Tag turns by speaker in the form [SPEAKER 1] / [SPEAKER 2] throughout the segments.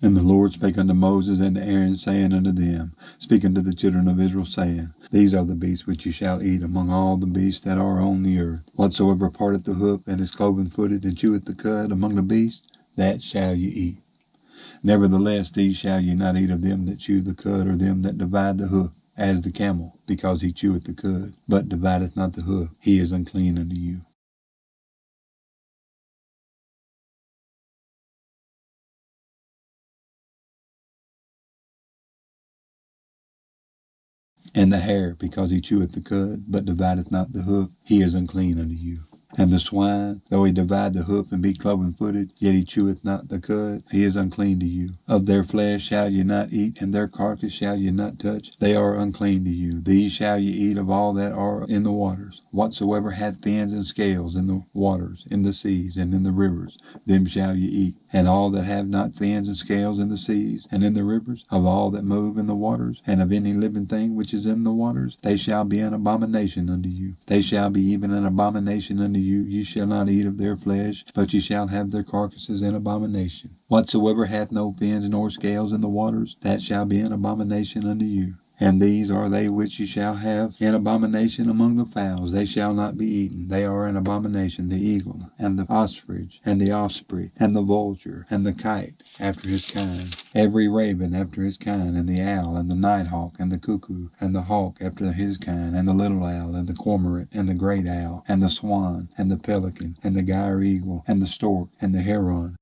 [SPEAKER 1] And the Lord spake unto Moses and to Aaron, saying unto them, Speak unto the children of Israel, saying, These are the beasts which ye shall eat among all the beasts that are on the earth. Whatsoever parteth the hoof and is cloven-footed and cheweth the cud among the beasts, that shall ye eat. Nevertheless, these shall ye not eat of them that chew the cud, or them that divide the hoof, as the camel, because he cheweth the cud, but divideth not the hoof. He is unclean unto you. And the hare, because he cheweth the cud, but divideth not the hoof, he is unclean unto you. And the swine, though he divide the hoof and be cloven-footed, yet he cheweth not the cud, he is unclean to you. Of their flesh shall ye not eat, and their carcass shall ye not touch. They are unclean to you. These shall ye eat of all that are in the waters. Whatsoever hath fins and scales in the waters, in the seas, and in the rivers, them shall ye eat. And all that have not fins and scales in the seas, and in the rivers, of all that move in the waters, and of any living thing which is in the waters, they shall be an abomination unto you. They shall be even an abomination unto you. You shall not eat of their flesh, but ye shall have their carcasses in abomination. Whatsoever hath no fins nor scales in the waters, that shall be an abomination unto you. And these are they which ye shall have in abomination among the fowls. They shall not be eaten. They are an abomination: the eagle, and the ostrich, and the osprey, and the vulture, and the kite after his kind, every raven after his kind, and the owl, and the nighthawk, and the cuckoo, and the hawk after his kind, and the little owl, and the cormorant, and the great owl, and the swan, and the pelican, and the gyre eagle, and the stork, and the heron,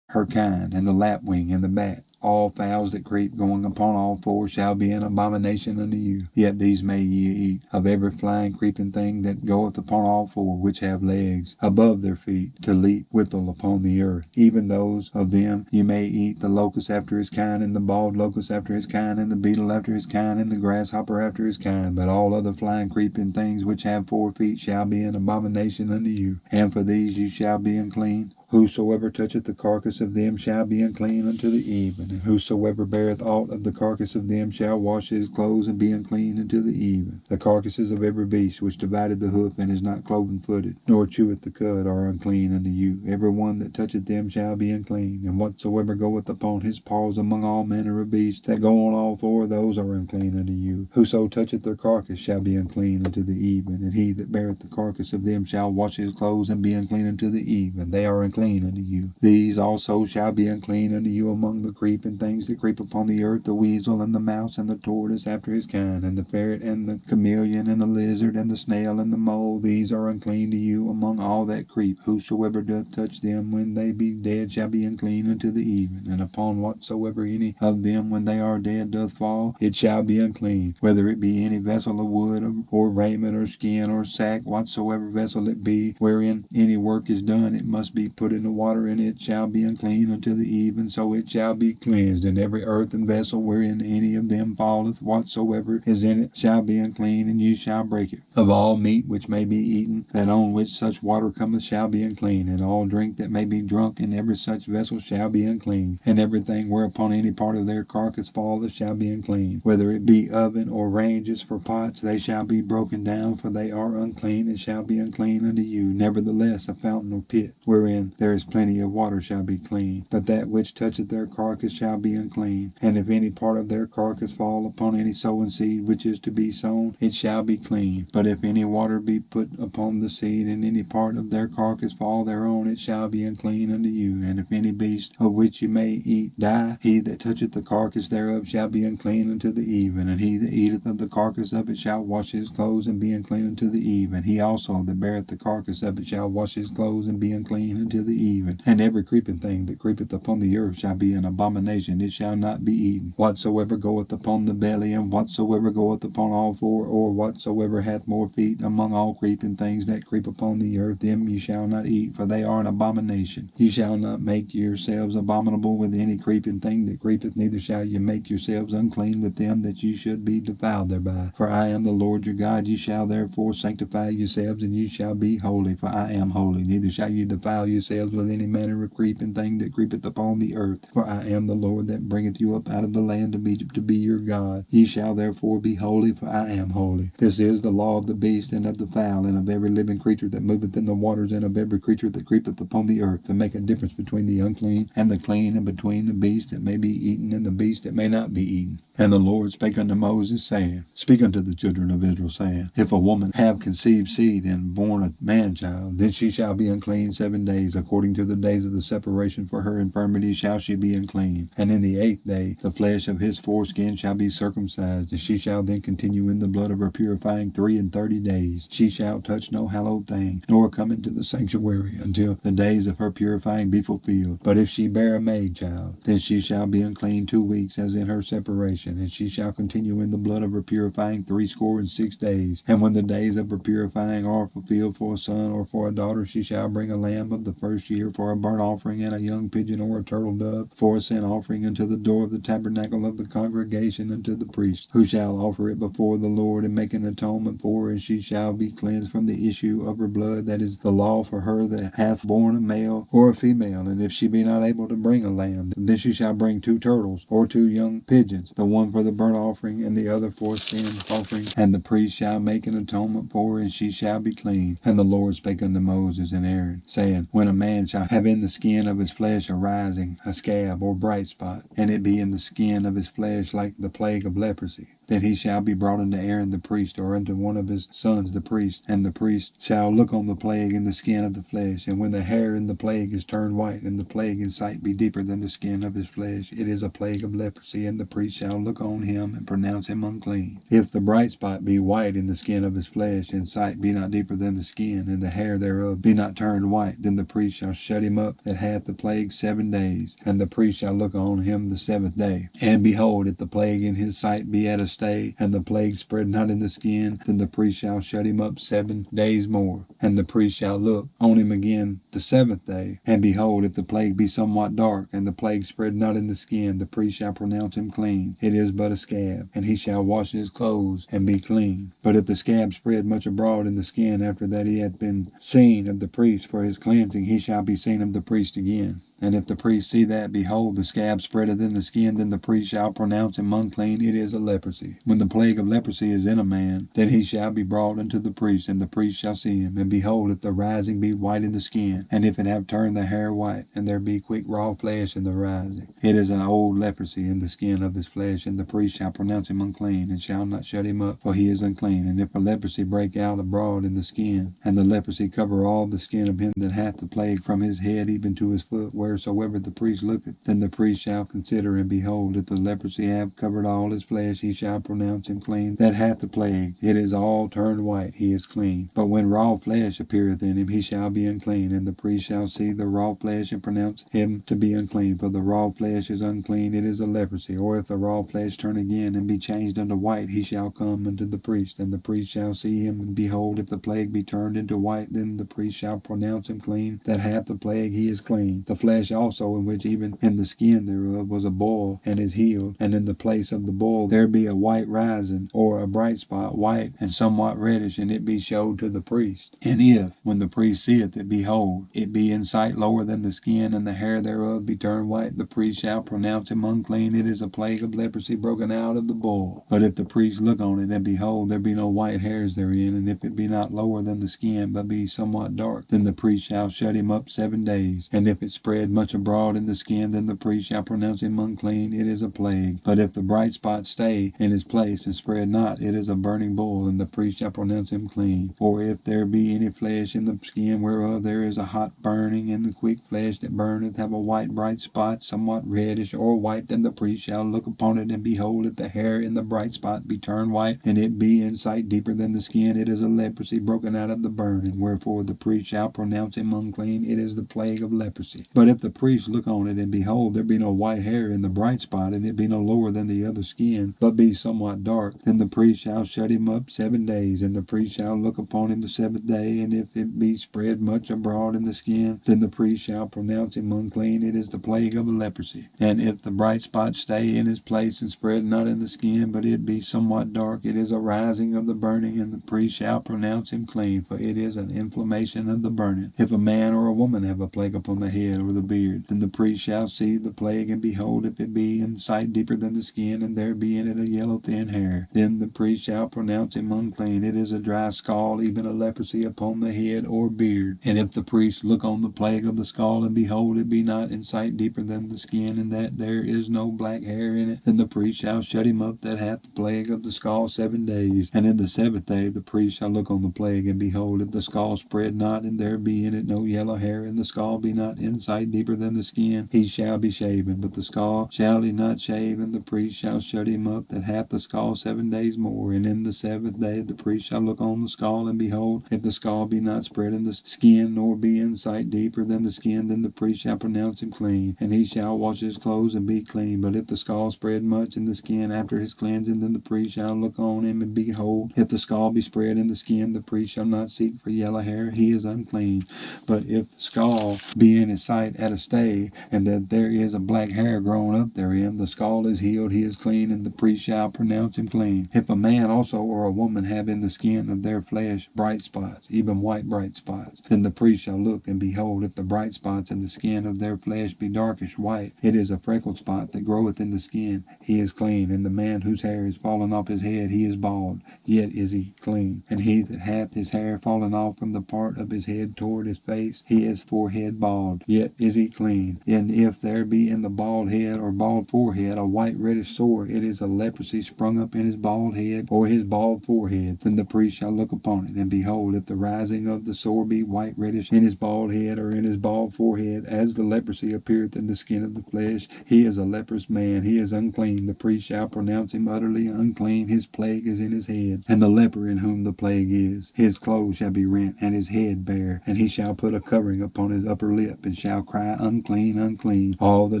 [SPEAKER 1] her kind, and the lapwing, and the bat. All fowls that creep, going upon all fours, shall be an abomination unto you. Yet these may ye eat: of every flying creeping thing that goeth upon all four, which have legs above their feet, to leap withal upon the earth. Even those of them you may eat: the locust after his kind, and the bald locust after his kind, and the beetle after his kind, and the grasshopper after his kind. But all other flying creeping things which have 4 feet shall be an abomination unto you, and for these you shall be unclean. Whosoever toucheth the carcass of them shall be unclean unto the even, and whosoever beareth aught of the carcass of them shall wash his clothes and be unclean unto the even. The carcasses of every beast which divided the hoof and is not cloven-footed, nor cheweth the cud, are unclean unto you. Every one that toucheth them shall be unclean. And whatsoever goeth upon his paws among all manner of beasts that go on all four, those are unclean unto you. Whoso toucheth their carcass shall be unclean unto the even, and he that beareth the carcass of them shall wash his clothes and be unclean unto the even. They are unclean unto you. These also shall be unclean unto you among the creeping things that creep upon the earth: the weasel, and the mouse, and the tortoise after his kind, and the ferret, and the chameleon, and the lizard, and the snail, and the mole. These are unclean to you among all that creep. Whosoever doth touch them when they be dead shall be unclean unto the even. And upon whatsoever any of them when they are dead doth fall, it shall be unclean, whether it be any vessel of wood, or raiment, or skin, or sack. Whatsoever vessel it be wherein any work is done, it must be put in the water, and it shall be unclean unto the even, so it shall be cleansed. And every earthen vessel wherein any of them falleth, whatsoever is in it shall be unclean, and you shall break it. Of all meat which may be eaten, that on which such water cometh, shall be unclean, and all drink that may be drunk in every such vessel shall be unclean. And everything whereupon any part of their carcass falleth shall be unclean, whether it be oven or ranges for pots. They shall be broken down, for they are unclean, and shall be unclean unto you. Nevertheless, a fountain or pit wherein there is plenty of water shall be clean, but that which toucheth their carcass shall be unclean. And if any part of their carcass fall upon any sowing seed which is to be sown, it shall be clean. But if any water be put upon the seed, and any part of their carcass fall thereon, it shall be unclean unto you. And if any beast of which you may eat die, he that toucheth the carcass thereof shall be unclean unto the even. And he that eateth of the carcass of it shall wash his clothes and be unclean unto the even. He also that beareth the carcass of it shall wash his clothes and be unclean unto the even. And every creeping thing that creepeth upon the earth shall be an abomination: it shall not be eaten. Whatsoever goeth upon the belly, and whatsoever goeth upon all four, or whatsoever hath more feet among all creeping things that creep upon the earth, them you shall not eat, for they are an abomination. You shall not make yourselves abominable with any creeping thing that creepeth, neither shall you make yourselves unclean with them, that you should be defiled thereby. For I am the Lord your God. You shall therefore sanctify yourselves, and you shall be holy, for I am holy. Neither shall you defile yourselves yourselves with any manner of creeping thing that creepeth upon the earth. For I am the Lord that bringeth you up out of the land of Egypt to be your God. Ye shall therefore be holy, for I am holy. This is the law of the beast, and of the fowl, and of every living creature that moveth in the waters, and of every creature that creepeth upon the earth, to make a difference between the unclean and the clean, and between the beast that may be eaten and the beast that may not be eaten. And the Lord spake unto Moses, saying, Speak unto the children of Israel, saying, If a woman have conceived seed and born a man-child, then she shall be unclean 7 days. According to the days of the separation for her infirmity shall she be unclean. And in the 8th day the flesh of his foreskin shall be circumcised, and she shall then continue in the blood of her purifying 33 days. She shall touch no hallowed thing, nor come into the sanctuary, until the days of her purifying be fulfilled. But if she bear a maid child, then she shall be unclean 2 weeks, as in her separation, and she shall continue in the blood of her purifying 66 days. And when the days of her purifying are fulfilled, for a son or for a daughter, she shall bring a lamb of the first year for a burnt offering, and a young pigeon or a turtle dove for a sin offering, unto the door of the tabernacle of the congregation, unto the priest, who shall offer it before the Lord, and make an atonement for her, and she shall be cleansed from the issue of her blood. That is the law for her that hath borne a male or a female. And if she be not able to bring a lamb, then she shall bring 2 turtles or 2 young pigeons, the one for the burnt offering, and the other for a sin offering. And the priest shall make an atonement for her, and she shall be clean. And the Lord spake unto Moses and Aaron, saying, When a man shall have in the skin of his flesh a rising, a scab, or bright spot, and it be in the skin of his flesh like the plague of leprosy, then he shall be brought unto Aaron the priest, or unto one of his sons the priest. And the priest shall look on the plague in the skin of the flesh. And when the hair in the plague is turned white, and the plague in sight be deeper than the skin of his flesh, it is a plague of leprosy, and the priest shall look on him and pronounce him unclean. If the bright spot be white in the skin of his flesh, and sight be not deeper than the skin, and the hair thereof be not turned white, then the priest shall shut him up that hath the plague 7 days. And the priest shall look on him the 7th day. And behold, if the plague in his sight be at a stay, and the plague spread not in the skin, then the priest shall shut him up 7 days more. And the priest shall look on him again the 7th day. And behold, if the plague be somewhat dark, and the plague spread not in the skin, the priest shall pronounce him clean. It is but a scab, and he shall wash his clothes and be clean. But if the scab spread much abroad in the skin, after that he hath been seen of the priest for his cleansing, he shall be seen of the priest again. And if the priest see that, behold, the scab spreadeth in the skin, then the priest shall pronounce him unclean. It is a leprosy. When the plague of leprosy is in a man, then he shall be brought unto the priest, and the priest shall see him. And behold, if the rising be white in the skin, and if it have turned the hair white, and there be quick raw flesh in the rising, it is an old leprosy in the skin of his flesh. And the priest shall pronounce him unclean, and shall not shut him up, for he is unclean. And if a leprosy break out abroad in the skin, and the leprosy cover all the skin of him that hath the plague, from his head even to his foot, wheresoever the priest looketh, then the priest shall consider, and behold, if the leprosy have covered all his flesh, he shall pronounce him clean that hath the plague. It is all turned white, he is clean. But when raw flesh appeareth in him, he shall be unclean, and the priest shall see the raw flesh, and pronounce him to be unclean. For the raw flesh is unclean, it is a leprosy. Or if the raw flesh turn again, and be changed unto white, he shall come unto the priest, and the priest shall see him, and behold, if the plague be turned into white, then the priest shall pronounce him clean that hath the plague, he is clean. The flesh also, in which even in the skin thereof was a boil, and is healed, and in the place of the boil there be a white rising, or a bright spot, white and somewhat reddish, and it be showed to the priest. And if, when the priest seeth it, behold, it be in sight lower than the skin, and the hair thereof be turned white, the priest shall pronounce him unclean. It is a plague of leprosy broken out of the boil. But if the priest look on it, and behold, there be no white hairs therein, and if it be not lower than the skin, but be somewhat dark, then the priest shall shut him up 7 days. And if it spread much abroad in the skin, then the priest shall pronounce him unclean. It is a plague. But if the bright spot stay in his place and spread not, it is a burning boil, and the priest shall pronounce him clean. Or if there be any flesh in the skin whereof there is a hot burning, and the quick flesh that burneth have a white bright spot, somewhat reddish or white, then the priest shall look upon it, and behold, if the hair in the bright spot be turned white, and it be in sight deeper than the skin, it is a leprosy broken out of the burning. Wherefore the priest shall pronounce him unclean. It is the plague of leprosy. But if the priest look on it, and behold, there be no white hair in the bright spot, and it be no lower than the other skin, but be somewhat dark, then the priest shall shut him up 7 days, and the priest shall look upon him the 7th day, and if it be spread much abroad in the skin, then the priest shall pronounce him unclean. It is the plague of a leprosy. And if the bright spot stay in his place and spread not in the skin, but it be somewhat dark, it is a rising of the burning, and the priest shall pronounce him clean, for it is an inflammation of the burning. If a man or a woman have a plague upon the head or the beard, then the priest shall see the plague, and behold, if it be in sight deeper than the skin, and there be in it a yellow thin hair, then the priest shall pronounce him unclean. It is a dry scald, even a leprosy upon the head or beard. And if the priest look on the plague of the scald, and behold, it be not in sight deeper than the skin, and that there is no black hair in it, then the priest shall shut him up that hath the plague of the scald 7 days. And in the 7th day the priest shall look on the plague, and behold, if the scald spread not, and there be in it no yellow hair, and the scald be not in sight deeper than the skin, he shall be shaven. But the scald shall he not shave, and the priest shall shut him up that hath the scald 7 days more. And in the 7th day the priest shall look on the scald, and behold, if the scald be not spread in the skin, nor be in sight deeper than the skin, then the priest shall pronounce him clean, and he shall wash his clothes and be clean. But if the scald spread much in the skin after his cleansing, then the priest shall look on him, and behold, if the scald be spread in the skin, the priest shall not seek for yellow hair, he is unclean. But if the scald be in his sight at a stay, and that there is a black hair grown up therein, the scald is healed, he is clean, and the priest shall pronounce him clean. If a man also or a woman have in the skin of their flesh bright spots, even white bright spots, then the priest shall look, and behold, if the bright spots in the skin of their flesh be darkish white, it is a freckled spot that groweth in the skin, he is clean. And the man whose hair is fallen off his head, he is bald, yet is he clean. And he that hath his hair fallen off from the part of his head toward his face, he is forehead bald, yet is he clean. And if there be in the bald head or bald forehead a white reddish sore, it is a leprosy sprung up in his bald head or his bald forehead. Then the priest shall look upon it, and behold, if the rising of the sore be white reddish in his bald head or in his bald forehead, as the leprosy appeareth in the skin of the flesh, he is a leprous man, he is unclean. The priest shall pronounce him utterly unclean, his plague is in his head. And the leper in whom the plague is, his clothes shall be rent, and his head bare, and he shall put a covering upon his upper lip, and shall cry, unclean, unclean. All the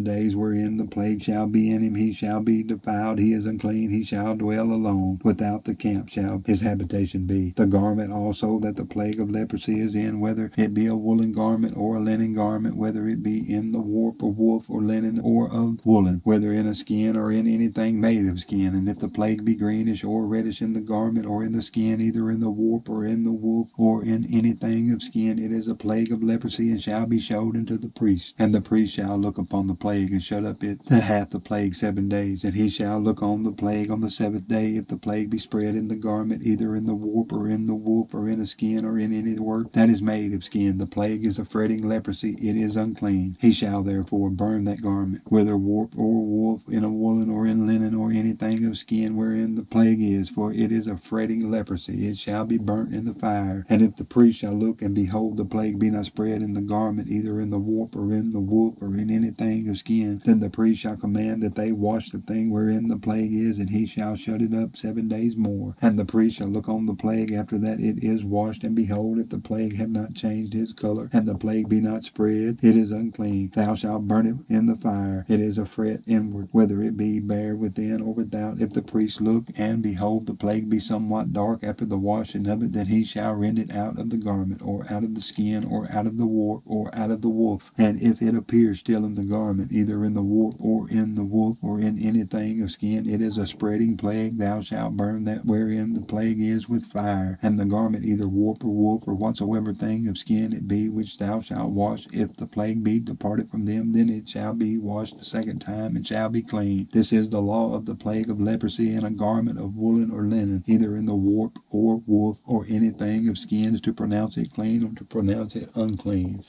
[SPEAKER 1] days wherein the plague shall be in him, he shall be defiled, he is unclean, he shall dwell alone. Without the camp shall his habitation be. The garment also that the plague of leprosy is in, whether it be a woolen garment or a linen garment, whether it be in the warp or woof or linen or of woolen, whether in a skin or in anything made of skin. And if the plague be greenish or reddish in the garment or in the skin, either in the warp or in the woof or in anything of skin, it is a plague of leprosy, and shall be showed unto the priest. And the priest shall look upon the plague, and shut up it that hath the plague 7 days. And he shall look on the plague on the 7th day. If the plague be spread in the garment, either in the warp or in the woof or in a skin or in any work that is made of skin, the plague is a fretting leprosy, it is unclean. He shall therefore burn that garment, whether warp or woof, in a woolen or in linen or anything of skin wherein the plague is, for it is a fretting leprosy, it shall be burnt in the fire. And if the priest shall look, and behold, the plague be not spread in the garment, either in the warp or in the woof or in anything of skin, then the priest shall command that they wash the thing wherein the plague is, and he shall shut it up 7 days more. And the priest shall look on the plague after that it is washed, and behold, if the plague have not changed his color, and the plague be not spread, it is unclean. Thou shalt burn it in the fire. It is a fret inward, whether it be bare within or without. If the priest look, and behold, the plague be somewhat dark after the washing of it, then he shall rend it out of the garment, or out of the skin, or out of the warp, or out of the woof. And if it appear still in the garment, either in the warp, or in the woof, or in anything of skin, it is a spreading plague. Thou shalt burn that wherein the plague is with fire. And the garment, either warp or woof, or whatsoever thing of skin it be, which thou shalt wash, if the plague be departed from them, then it shall be washed the 2nd time, and shall be clean. This is the law of the plague of leprosy in a garment of woolen or linen, either in the warp or woof, or anything of skins, to pronounce it clean or to pronounce it unclean.